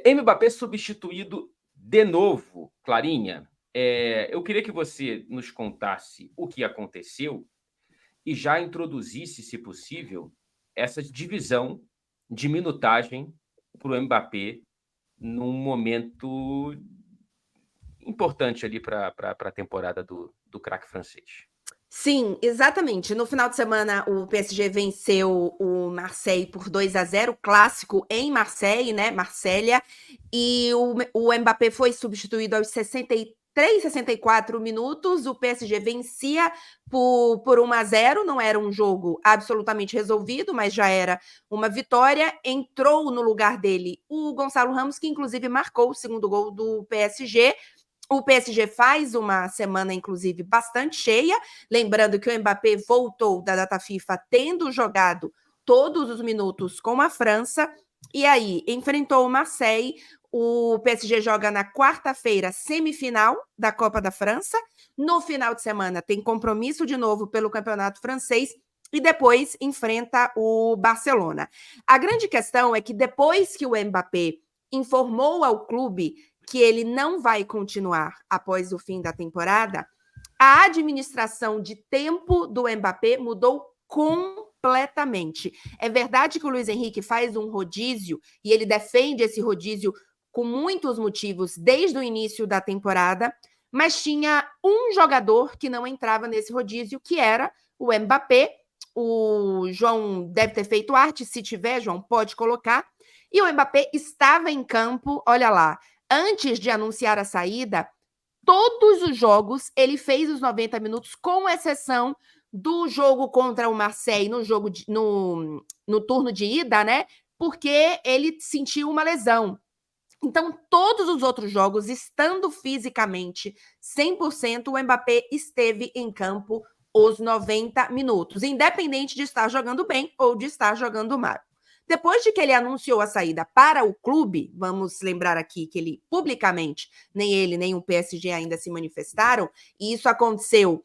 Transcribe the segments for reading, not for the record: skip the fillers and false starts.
Mbappé substituído de novo, Clarinha. Eu queria que você nos contasse o que aconteceu e já introduzisse, se possível, essa divisão de minutagem para o Mbappé num momento importante ali para a temporada do craque francês. Sim, exatamente. No final de semana, o PSG venceu o Marseille por 2-0, clássico em Marseille, né? Marsella. E o Mbappé foi substituído aos 63, 64 minutos. O PSG vencia por 1-0. Não era um jogo absolutamente resolvido, mas já era uma vitória. Entrou no lugar dele o Gonçalo Ramos, que inclusive marcou o segundo gol do PSG. O PSG faz uma semana, inclusive, bastante cheia. Lembrando que o Mbappé voltou da data FIFA tendo jogado todos os minutos com a França. E aí, enfrentou o Marseille. O PSG joga na quarta-feira, semifinal da Copa da França. No final de semana, tem compromisso de novo pelo Campeonato Francês. E depois enfrenta o Barcelona. A grande questão é que depois que o Mbappé informou ao clube que ele não vai continuar após o fim da temporada, a administração de tempo do Mbappé mudou completamente. É verdade que o Luiz Henrique faz um rodízio e ele defende esse rodízio com muitos motivos desde o início da temporada, mas tinha um jogador que não entrava nesse rodízio, que era o Mbappé. O João deve ter feito arte, se tiver, João, pode colocar. E o Mbappé estava em campo, olha lá, antes de anunciar a saída, todos os jogos ele fez os 90 minutos, com exceção do jogo contra o Marseille no turno de ida, né? Porque ele sentiu uma lesão. Então, todos os outros jogos, estando fisicamente 100%, o Mbappé esteve em campo os 90 minutos, independente de estar jogando bem ou de estar jogando mal. Depois de que ele anunciou a saída para o clube, vamos lembrar aqui que ele publicamente, nem ele nem o PSG ainda se manifestaram, e isso aconteceu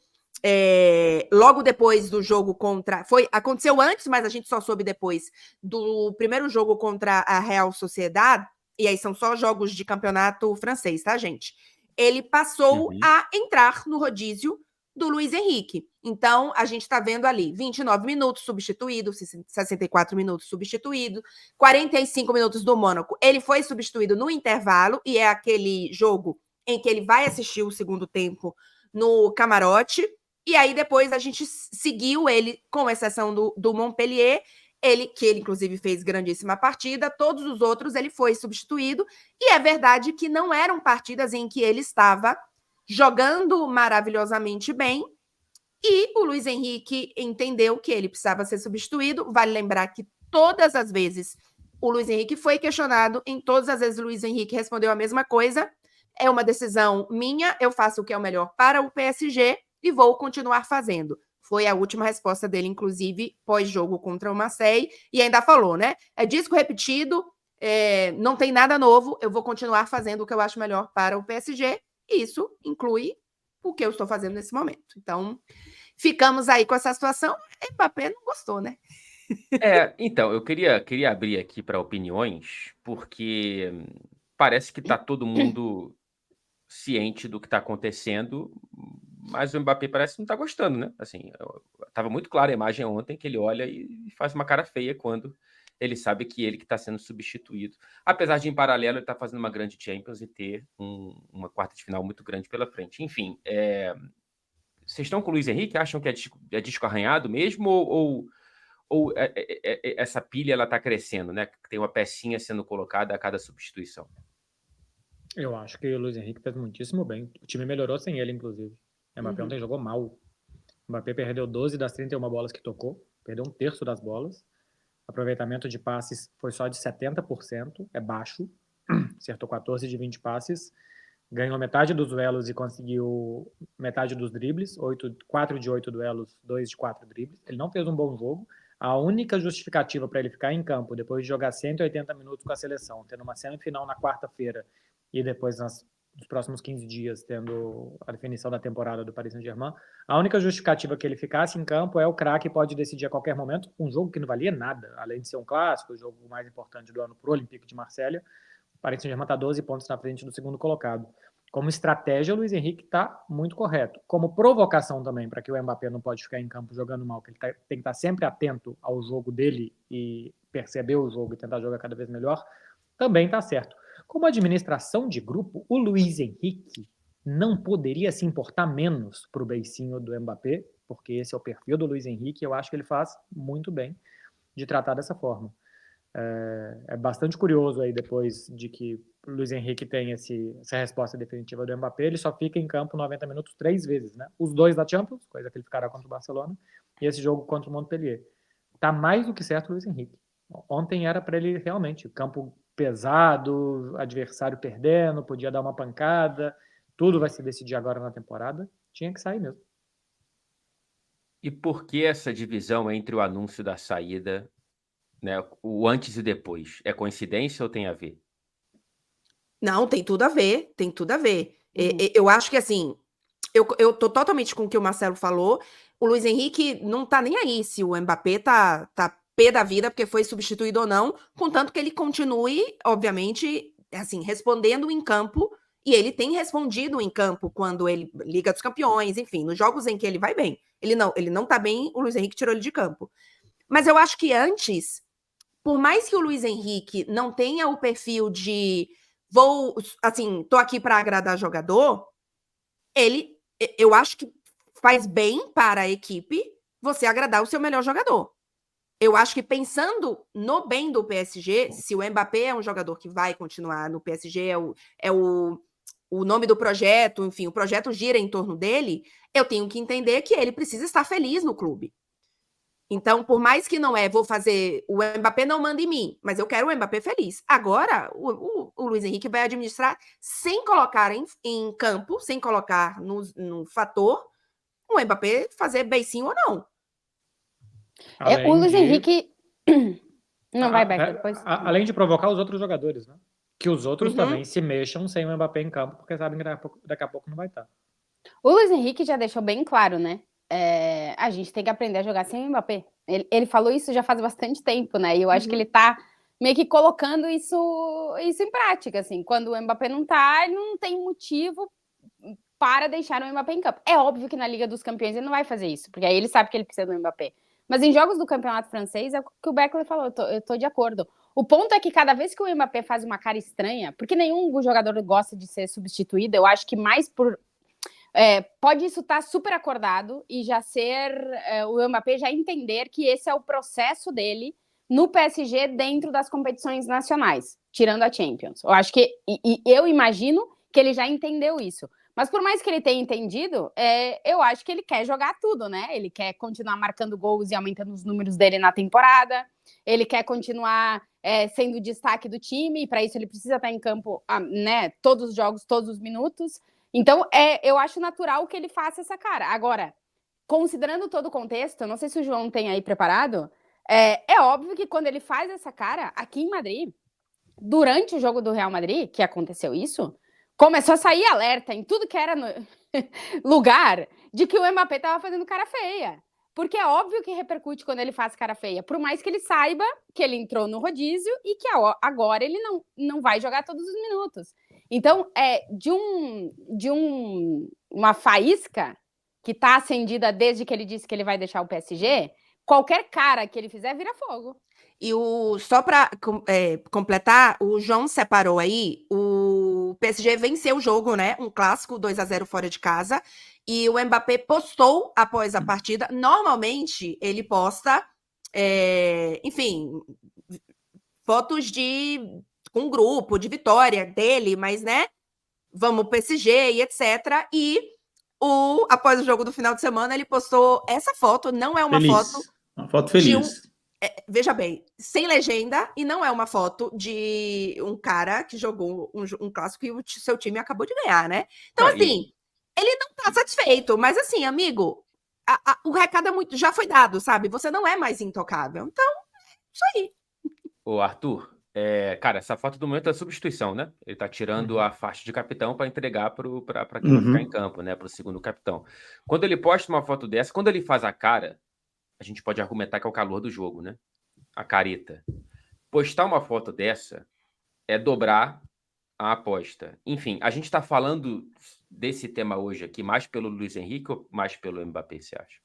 logo depois do jogo contra... Aconteceu antes, mas a gente só soube depois do primeiro jogo contra a Real Sociedad, e aí são só jogos de campeonato francês, tá, gente? Ele passou a entrar no rodízio do Luiz Henrique. Então, a gente está vendo ali 29 minutos substituído, 64 minutos substituído, 45 minutos do Mônaco. Ele foi substituído no intervalo, e é aquele jogo em que ele vai assistir o segundo tempo no camarote. E aí, depois, a gente seguiu ele, com exceção do Montpellier, ele inclusive fez grandíssima partida, todos os outros ele foi substituído, e é verdade que não eram partidas em que ele estava jogando maravilhosamente bem, e o Luiz Henrique entendeu que ele precisava ser substituído. Vale lembrar que todas as vezes o Luiz Henrique foi questionado, em todas as vezes o Luiz Henrique respondeu a mesma coisa: é uma decisão minha, eu faço o que é o melhor para o PSG e vou continuar fazendo. Foi a última resposta dele, inclusive, pós-jogo contra o Marseille, e ainda falou, né? É disco repetido, não tem nada novo, eu vou continuar fazendo o que eu acho melhor para o PSG, e isso inclui o que eu estou fazendo nesse momento. Então, ficamos aí com essa situação. Mbappé não gostou, né? Então, eu queria abrir aqui para opiniões, porque parece que está todo mundo ciente do que está acontecendo, mas o Mbappé parece que não está gostando, né? Assim, estava muito clara a imagem ontem que ele olha e faz uma cara feia quando ele sabe que ele que está sendo substituído. Apesar de, em paralelo, ele estar fazendo uma grande Champions e ter uma quarta de final muito grande pela frente. Enfim, vocês estão com o Luiz Henrique? Acham que é disco arranhado mesmo? Ou essa pilha ela está crescendo, né? Tem uma pecinha sendo colocada a cada substituição? Eu acho que o Luiz Henrique fez muitíssimo bem. O time melhorou sem ele, inclusive. O Mbappé ontem jogou mal. O Mbappé perdeu 12 das 31 bolas que tocou, perdeu um terço das bolas. Aproveitamento de passes foi só de 70%, é baixo. Acertou 14 de 20 passes. Ganhou metade dos duelos e conseguiu metade dos dribles. 4 de 8 duelos, 2 de 4 dribles. Ele não fez um bom jogo. A única justificativa para ele ficar em campo, depois de jogar 180 minutos com a seleção, tendo uma semifinal na quarta-feira e depois nos próximos 15 dias tendo a definição da temporada do Paris Saint-Germain, a única justificativa que ele ficasse em campo é o craque pode decidir a qualquer momento um jogo que não valia nada, além de ser um clássico, o jogo mais importante do ano para o Olympique de Marselha, Paris Saint-Germain está 12 pontos na frente do segundo colocado. Como estratégia, o Luiz Henrique está muito correto. Como provocação também, para que o Mbappé não pode ficar em campo jogando mal, que ele tem que estar sempre atento ao jogo dele e perceber o jogo e tentar jogar cada vez melhor, também está certo. Como administração de grupo, o Luiz Henrique não poderia se importar menos para o beicinho do Mbappé, porque esse é o perfil do Luiz Henrique e eu acho que ele faz muito bem de tratar dessa forma. É bastante curioso aí, depois de que o Luiz Henrique tem essa resposta definitiva do Mbappé, ele só fica em campo 90 minutos 3 vezes, né? Os 2 da Champions, coisa que ele ficará contra o Barcelona, e esse jogo contra o Montpellier. Tá mais do que certo o Luiz Henrique. Ontem era para ele realmente, campo pesado, adversário perdendo, podia dar uma pancada, tudo vai se decidir agora na temporada, tinha que sair mesmo. E por que essa divisão entre o anúncio da saída, né, o antes e depois? É coincidência ou tem a ver? Não, tem tudo a ver, tem tudo a ver. Eu acho que, assim, eu tô totalmente com o que o Marcelo falou. O Luiz Henrique não tá nem aí se o Mbappé tá pé da vida porque foi substituído ou não, contanto que ele continue, obviamente, assim, respondendo em campo, e ele tem respondido em campo quando ele Liga dos Campeões, enfim, nos jogos em que ele vai bem. Ele não tá bem, o Luiz Henrique tirou ele de campo. Mas eu acho que antes, por mais que o Luiz Henrique não tenha o perfil de tô aqui para agradar jogador, eu acho que faz bem para a equipe você agradar o seu melhor jogador. Eu acho que pensando no bem do PSG, se o Mbappé é um jogador que vai continuar no PSG, é o nome do projeto, enfim, o projeto gira em torno dele, eu tenho que entender que ele precisa estar feliz no clube. Então, por mais que não vou fazer, o Mbappé não manda em mim, mas eu quero o Mbappé feliz. Agora, o Luiz Henrique vai administrar sem colocar em campo, sem colocar no fator, o Mbappé fazer beicinho ou não. O Luiz Henrique... Não vai, Beck, depois. Além de provocar os outros jogadores, né? Que os outros também se mexam sem o Mbappé em campo, porque sabem que daqui a pouco não vai estar. O Luiz Henrique já deixou bem claro, né? A gente tem que aprender a jogar sem o Mbappé. Ele falou isso já faz bastante tempo, né? E eu acho que ele tá meio que colocando isso em prática, assim. Quando o Mbappé não tá, ele não tem motivo para deixar o Mbappé em campo. É óbvio que na Liga dos Campeões ele não vai fazer isso, porque aí ele sabe que ele precisa do Mbappé. Mas em jogos do Campeonato Francês, é o que o Beckler falou, eu tô de acordo. O ponto é que cada vez que o Mbappé faz uma cara estranha, porque nenhum jogador gosta de ser substituído, eu acho que mais por... pode isso estar super acordado e já ser o Mbappé já entender que esse é o processo dele no PSG dentro das competições nacionais, tirando a Champions. Eu acho que, e eu imagino que ele já entendeu isso. Mas por mais que ele tenha entendido, eu acho que ele quer jogar tudo, né? Ele quer continuar marcando gols e aumentando os números dele na temporada. Ele quer continuar sendo o destaque do time. E para isso ele precisa estar em campo, né? Todos os jogos, todos os minutos. Então, eu acho natural que ele faça essa cara. Agora, considerando todo o contexto, eu não sei se o João tem aí preparado, é óbvio que quando ele faz essa cara, aqui em Madrid, durante o jogo do Real Madrid, que aconteceu isso, começou a sair alerta em tudo que era lugar de que o Mbappé estava fazendo cara feia. Porque é óbvio que repercute quando ele faz cara feia, por mais que ele saiba que ele entrou no rodízio e que agora ele não vai jogar todos os minutos. Então, uma faísca que está acendida desde que ele disse que ele vai deixar o PSG, qualquer cara que ele fizer vira fogo. E só para completar, o João separou aí, o PSG venceu o jogo, né? Um clássico, 2-0 fora de casa. E o Mbappé postou após a partida. Normalmente, ele posta, enfim, fotos com grupo, de vitória dele, mas, né? Vamos PSG e etc. E após o jogo do final de semana, ele postou essa foto. Não é uma foto... Uma foto feliz. Veja bem, sem legenda, e não é uma foto de um cara que jogou um clássico e o seu time acabou de ganhar, né? Então, assim, ele não tá satisfeito, mas assim, amigo, o recado já foi dado, sabe? Você não é mais intocável. Então, isso aí. Ô, Arthur, cara, essa foto do momento é substituição, né? Ele tá tirando a faixa de capitão para entregar para quem vai ficar em campo, né? Para o segundo capitão. Quando ele posta uma foto dessa, quando ele faz a cara, a gente pode argumentar que é o calor do jogo, né? A careta. Postar uma foto dessa é dobrar a aposta. Enfim, a gente tá falando desse tema hoje aqui mais pelo Luiz Henrique ou mais pelo Mbappé, você acha?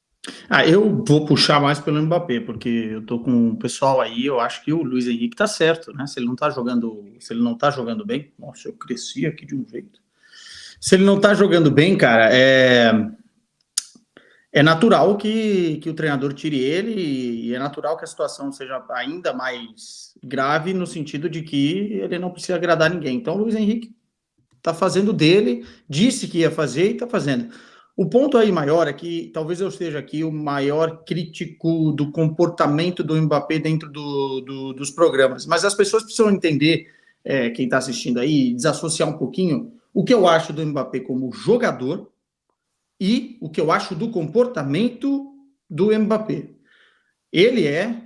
Eu vou puxar mais pelo Mbappé, porque eu tô com o pessoal aí, eu acho que o Luiz Henrique tá certo, né? Se ele não tá jogando bem, nossa, eu cresci aqui de um jeito. Se ele não tá jogando bem, cara, é natural que o treinador tire ele e é natural que a situação seja ainda mais grave no sentido de que ele não precisa agradar ninguém. Então, o Luiz Henrique tá fazendo dele, disse que ia fazer e tá fazendo. O ponto aí maior é que talvez eu esteja aqui o maior crítico do comportamento do Mbappé dentro dos programas, mas as pessoas precisam entender, quem está assistindo aí, desassociar um pouquinho o que eu acho do Mbappé como jogador e o que eu acho do comportamento do Mbappé. Ele é,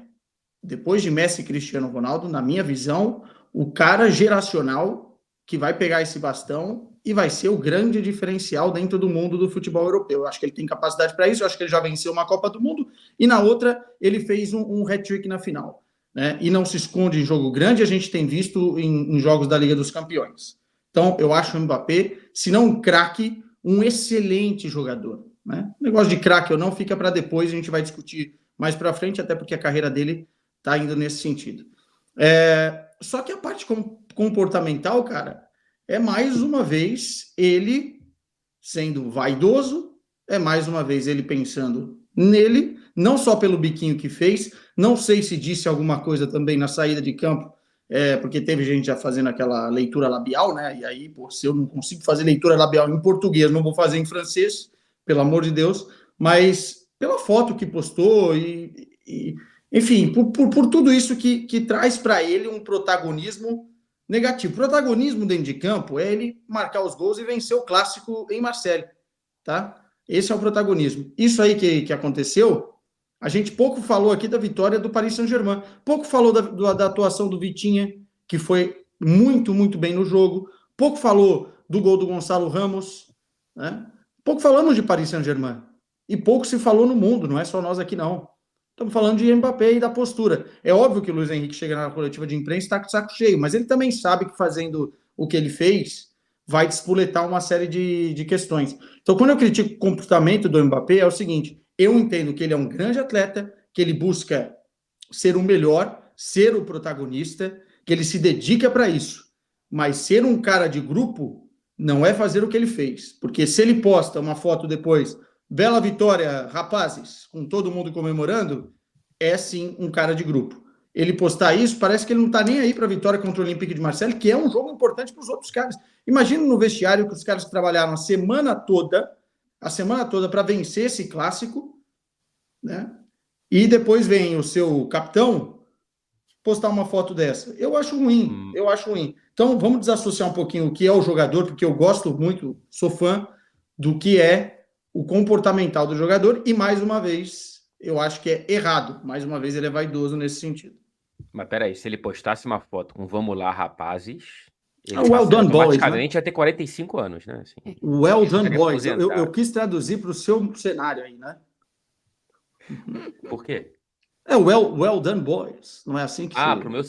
depois de Messi e Cristiano Ronaldo, na minha visão, o cara geracional que vai pegar esse bastão e vai ser o grande diferencial dentro do mundo do futebol europeu. Eu acho que ele tem capacidade para isso, eu acho que ele já venceu uma Copa do Mundo e na outra ele fez um hat-trick na final, né? E não se esconde em jogo grande, a gente tem visto em jogos da Liga dos Campeões. Então, eu acho o Mbappé, se não um craque, um excelente jogador, né? O negócio de craque ou não fica para depois, a gente vai discutir mais para frente, até porque a carreira dele está indo nesse sentido. Só que a parte comportamental, cara, é mais uma vez ele sendo vaidoso, é mais uma vez ele pensando nele, não só pelo biquinho que fez, não sei se disse alguma coisa também na saída de campo, porque teve gente já fazendo aquela leitura labial, né? E aí, pô, se eu não consigo fazer leitura labial em português, não vou fazer em francês, pelo amor de Deus, mas pela foto que postou enfim, por tudo isso que traz para ele um protagonismo negativo. Protagonismo dentro de campo é ele marcar os gols e vencer o clássico em Marseille, tá? Esse é o protagonismo. Isso aí que aconteceu, a gente pouco falou aqui da vitória do Paris Saint-Germain, pouco falou da atuação do Vitinha, que foi muito, muito bem no jogo, pouco falou do gol do Gonçalo Ramos, né? Pouco falamos de Paris Saint-Germain e pouco se falou no mundo, não é só nós aqui não. Estamos falando de Mbappé e da postura. É óbvio que o Luiz Henrique chega na coletiva de imprensa e está com o saco cheio, mas ele também sabe que fazendo o que ele fez vai despoletar uma série de questões. Então, quando eu critico o comportamento do Mbappé, é o seguinte, eu entendo que ele é um grande atleta, que ele busca ser o melhor, ser o protagonista, que ele se dedica para isso. Mas ser um cara de grupo não é fazer o que ele fez. Porque se ele posta uma foto depois... Bela vitória, rapazes, com todo mundo comemorando, é sim um cara de grupo. Ele postar isso, parece que ele não tá nem aí para a vitória contra o Olympique de Marseille, que é um jogo importante para os outros caras. Imagina no vestiário que os caras trabalharam a semana toda para vencer esse clássico, né? E depois vem o seu capitão postar uma foto dessa. Eu acho ruim. Então, vamos desassociar um pouquinho o que é o jogador, porque eu gosto muito, sou fã do que é o comportamental do jogador, e mais uma vez, eu acho que é errado. Mais uma vez, ele é vaidoso nesse sentido. Mas peraí, se ele postasse uma foto com "Vamos lá, rapazes", ele Well done, boys, automaticamente ia ter 45 anos, né? Assim, well done, boys. aposentado. Eu quis traduzir para o seu cenário aí, né? Por quê? Well done, boys. Não é assim que pro meu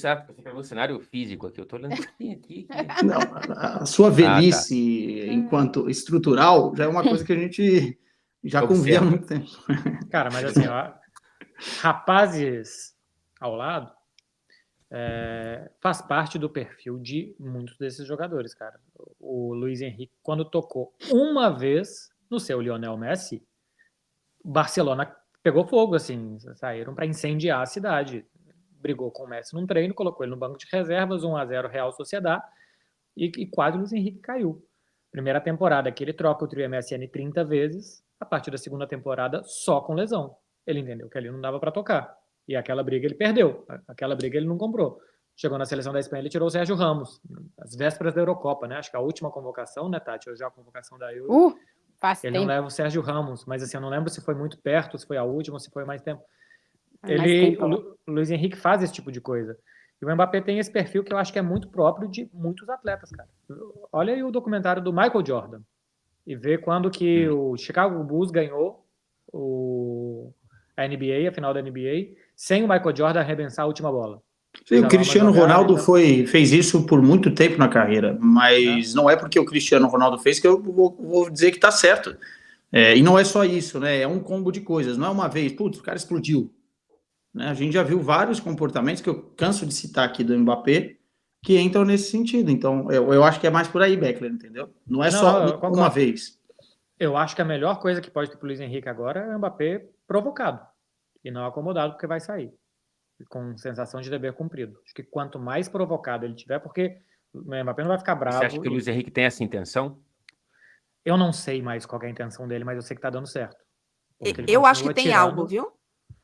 cenário físico aqui. Eu tô olhando aqui. Não, a sua velhice enquanto estrutural já é uma coisa que a gente já convia há muito tempo. Cara, mas assim, ó, rapazes ao lado faz parte do perfil de muitos desses jogadores, cara. O Luiz Henrique, quando tocou uma vez no seu Lionel Messi, Barcelona pegou fogo, assim, saíram para incendiar a cidade. Brigou com o Messi num treino, colocou ele no banco de reservas, 1-0 Real Sociedad, e quase o Luiz Henrique caiu. Primeira temporada que ele troca o trio MSN 30 vezes, a partir da segunda temporada só com lesão. Ele entendeu que ali não dava para tocar. E aquela briga ele perdeu, aquela briga ele não comprou. Chegou na seleção da Espanha, ele tirou o Sérgio Ramos, às vésperas da Eurocopa, né? Acho que a última convocação, né, Tati? Hoje é a convocação da Euro. Ele não leva o Sérgio Ramos, mas assim, eu não lembro se foi muito perto, se foi a última, se foi mais tempo. O Luiz Henrique faz esse tipo de coisa. E o Mbappé tem esse perfil que eu acho que é muito próprio de muitos atletas, cara. Olha aí o documentário do Michael Jordan e vê quando que o Chicago Bulls ganhou a NBA, a final da NBA, sem o Michael Jordan arrebentar a última bola. Sim, Já o dá uma Cristiano jogada, Ronaldo então. fez isso por muito tempo na carreira, mas não é porque o Cristiano Ronaldo fez que eu vou dizer que tá certo. E não é só isso, né? É um combo de coisas. Não é uma vez, putz, o cara explodiu. Né? A gente já viu vários comportamentos que eu canso de citar aqui do Mbappé que entram nesse sentido. Então, eu acho que é mais por aí, Beckler, entendeu? Não é só eu uma concordo. vez. Eu acho que a melhor coisa que pode ter pro Luiz Henrique agora é o Mbappé provocado e não acomodado, porque vai sair com sensação de dever cumprido. Acho que quanto mais provocado ele tiver, porque o Mbappé não vai ficar E você acha bravo. que o Luiz Henrique tem essa intenção? Eu não sei mais qual é a intenção dele, mas eu sei que tá dando certo. Porque ele Eu acho que continua tem algo, tirando viu?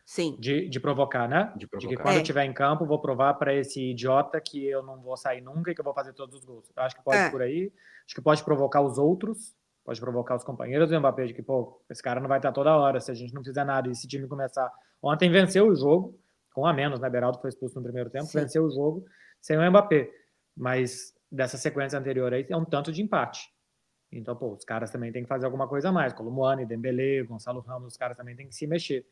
Sim. de provocar, né? De De que provocar. quando eu estiver em campo, vou provar para esse idiota que eu não vou sair nunca e que eu vou fazer todos os gols. Eu acho que pode ir por aí. Acho que pode provocar os outros, pode provocar os companheiros do Mbappé, de que, pô, esse cara não vai estar toda hora se a gente não fizer nada e esse time começar. Ontem venceu o jogo, com a menos, né? Beraldo foi expulso no primeiro tempo, Sim. venceu o jogo sem o Mbappé. Mas dessa sequência anterior aí é um tanto de empate. Então, pô, os caras também têm que fazer alguma coisa a mais. Colomboani, Dembélé, Gonçalo Ramos, os caras também têm que se mexer.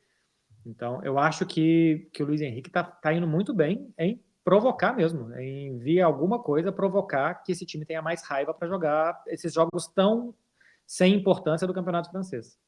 Então, eu acho que o Luiz Henrique tá indo muito bem em provocar mesmo, em vir alguma coisa, provocar que esse time tenha mais raiva para jogar esses jogos tão sem importância do campeonato francês.